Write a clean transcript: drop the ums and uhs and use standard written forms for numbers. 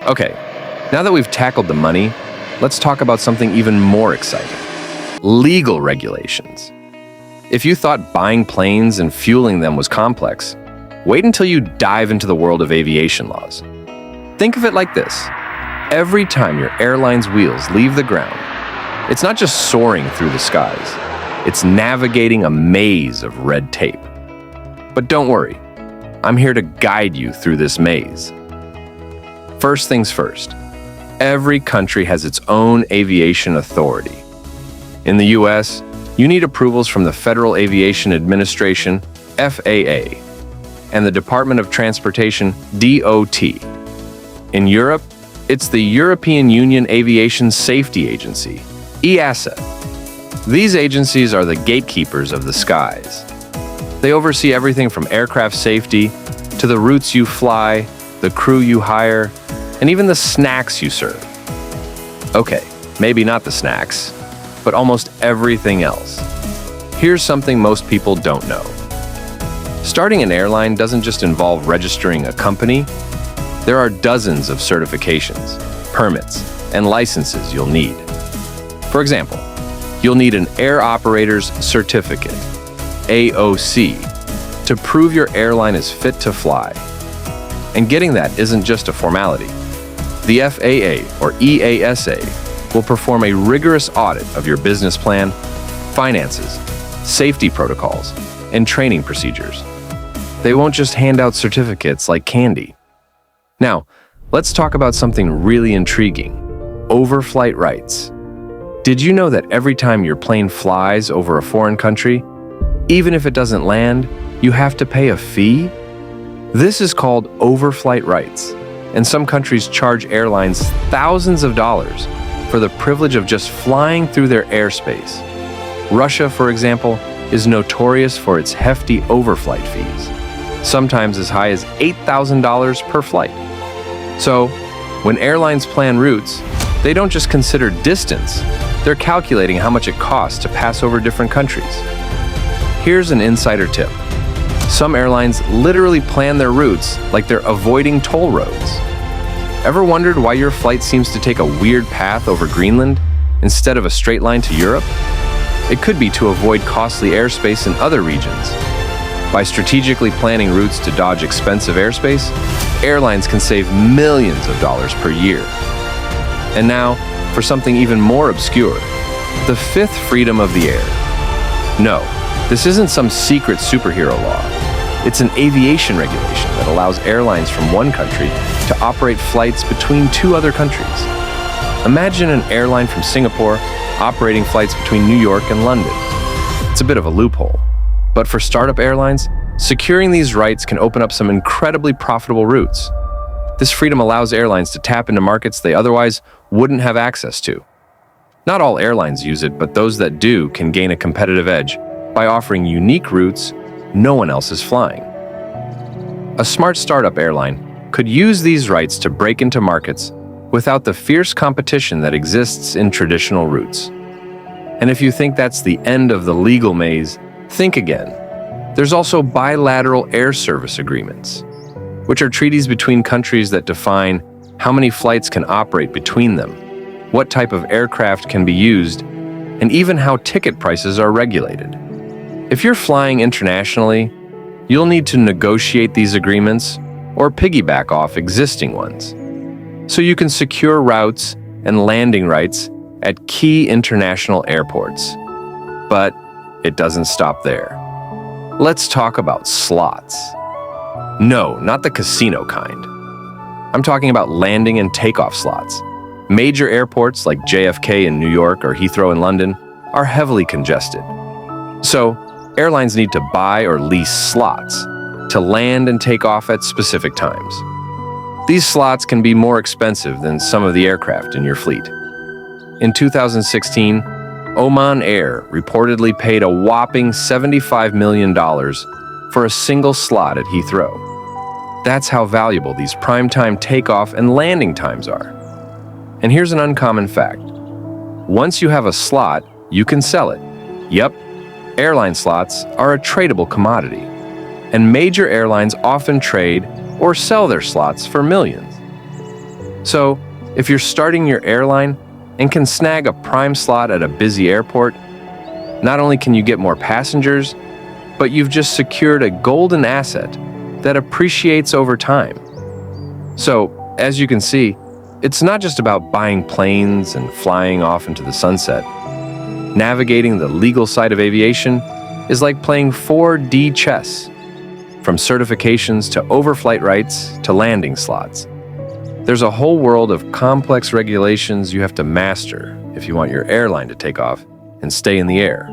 Okay, now that we've tackled the money, let's talk about something even more exciting. Legal regulations. If you thought buying planes and fueling them was complex, wait until you dive into the world of aviation laws. Think of it like this. Every time your airline's wheels leave the ground, it's not just soaring through the skies, it's navigating a maze of red tape. But don't worry, I'm here to guide you through this maze. First things first, every country has its own aviation authority. In the US, you need approvals from the Federal Aviation Administration, FAA, and the Department of Transportation, DOT. In Europe, it's the European Union Aviation Safety Agency, EASA. These agencies are the gatekeepers of the skies. They oversee everything from aircraft safety to the routes you fly, the crew you hire, and even the snacks you serve. Okay, maybe not the snacks, but almost everything else. Here's something most people don't know. Starting an airline doesn't just involve registering a company. There are dozens of certifications, permits, and licenses you'll need. For example, you'll need an Air Operator's Certificate, AOC, to prove your airline is fit to fly. And getting that isn't just a formality. The FAA, or EASA, will perform a rigorous audit of your business plan, finances, safety protocols, and training procedures. They won't just hand out certificates like candy. Now, let's talk about something really intriguing: overflight rights. Did you know that every time your plane flies over a foreign country, even if it doesn't land, you have to pay a fee? This is called overflight rights, and some countries charge airlines thousands of dollars for the privilege of just flying through their airspace. Russia, for example, is notorious for its hefty overflight fees, sometimes as high as $8,000 per flight. So, when airlines plan routes, they don't just consider distance, they're calculating how much it costs to pass over different countries. Here's an insider tip. Some airlines literally plan their routes like they're avoiding toll roads. Ever wondered why your flight seems to take a weird path over Greenland instead of a straight line to Europe? It could be to avoid costly airspace in other regions. By strategically planning routes to dodge expensive airspace, airlines can save millions of dollars per year. And now, for something even more obscure, the fifth freedom of the air. No, this isn't some secret superhero law. It's an aviation regulation that allows airlines from one country to operate flights between two other countries. Imagine an airline from Singapore operating flights between New York and London. It's a bit of a loophole. But for startup airlines, securing these rights can open up some incredibly profitable routes. This freedom allows airlines to tap into markets they otherwise wouldn't have access to. Not all airlines use it, but those that do can gain a competitive edge by offering unique routes no one else is flying. A smart startup airline could use these rights to break into markets without the fierce competition that exists in traditional routes. And if you think that's the end of the legal maze, think again. There's also bilateral air service agreements, which are treaties between countries that define how many flights can operate between them, what type of aircraft can be used, and even how ticket prices are regulated. If you're flying internationally, you'll need to negotiate these agreements or piggyback off existing ones, so you can secure routes and landing rights at key international airports. But it doesn't stop there. Let's talk about slots. No, not the casino kind. I'm talking about landing and takeoff slots. Major airports like JFK in New York or Heathrow in London are heavily congested. So, airlines need to buy or lease slots to land and take off at specific times. These slots can be more expensive than some of the aircraft in your fleet. In 2016, Oman Air reportedly paid a whopping $75 million for a single slot at Heathrow. That's how valuable these primetime takeoff and landing times are. And here's an uncommon fact. Once you have a slot, you can sell it. Yep, airline slots are a tradable commodity, and major airlines often trade or sell their slots for millions. So, if you're starting your airline and can snag a prime slot at a busy airport, not only can you get more passengers, but you've just secured a golden asset that appreciates over time. So, as you can see, it's not just about buying planes and flying off into the sunset. Navigating the legal side of aviation is like playing 4D chess, from certifications to overflight rights to landing slots. There's a whole world of complex regulations you have to master if you want your airline to take off and stay in the air.